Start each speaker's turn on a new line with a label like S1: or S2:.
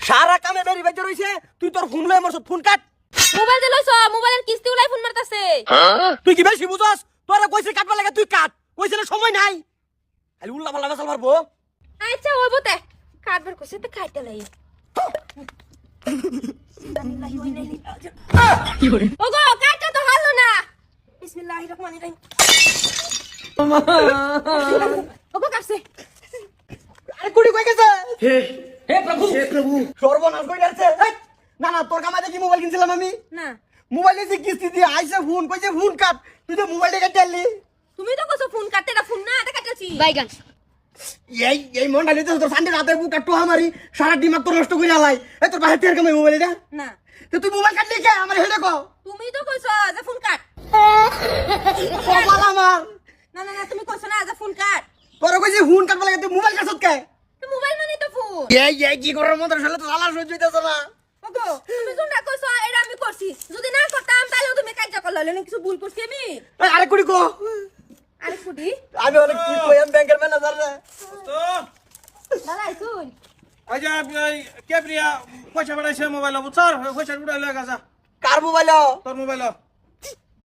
S1: সারা কামে বেরি বেজে রইছে তুই তোর ফোন লই মরছ ফোন কাট
S2: মোবাইল দে লইছ মোবাইলের কিস্তি উলাই ফোন মারতাছে
S1: তুই কি বেশি বুঝছস তোরা কইছে কাটবা লাগে তুই কাট কইছে না সময় নাই খালি উল্লা পাল্লা বেসাল মারবো
S2: আচ্ছা হইব তে কাটবার কইছে তে খাইতে লাই ওগো কাটটা তো হলো না বিসমিল্লাহির রহমানির রহিম ওগো কাটছে
S1: আরে কুড়ি কই গেছে
S3: হে হে প্রভু
S1: সর্বনাশ কই যাচ্ছে না না তোর কামাই দেখি মোবাইল কিনছিলাম আমি
S2: না
S1: মোবাইল এসে কিস্তি দিয়ে আইছে ফোন কইছে ফোন কাট তুই তো মোবাইল কেটে আনলি
S2: তুমি তো কইছো ফোন কাটতে না ফোন না এটা কাটছি
S4: বাইগান
S1: এই মনটা নিতে তোর সান্ডে রাতে বুক কাটতো আমারই সারা দিমাগ তো নষ্ট করে আলাই এই তোর বাহির থেকে কামাই মোবাইল এটা
S2: না
S1: তো তুই মোবাইল কাটলি কে আমার হেডে কো
S2: তুমি তো কইছো যে ফোন কাট
S1: কপাল আমার
S2: না না না তুমি কইছো না যে ফোন কাট
S1: তোর কইছে ফোন কাটবা লাগে তুই মোবাইল কাটছত কে
S2: তো মোবাইল মানে তো ফোন
S1: এই কি করার মত আসলে তো আলা সহ্য হইতাছ না
S2: ওগো তুমি যোনটা কইছো এটা আমি করছি যদি না করতাম তাহলে তুমি কাজ করলে না কিছু ভুল করছি আমি
S1: আরে কুড়ি কো
S2: আরে কুডি
S1: আমি অনেক কি কইম ব্যাংকের ম্যানেজার রে
S3: তো
S2: দাদা শুন
S3: আজ কে প্রিয়া পয়সা বাড়াইছে মোবাইল বুঝছর পয়সা উড়াই লয়ে গেছা
S1: কার মোবাইল
S3: তোর মোবাইল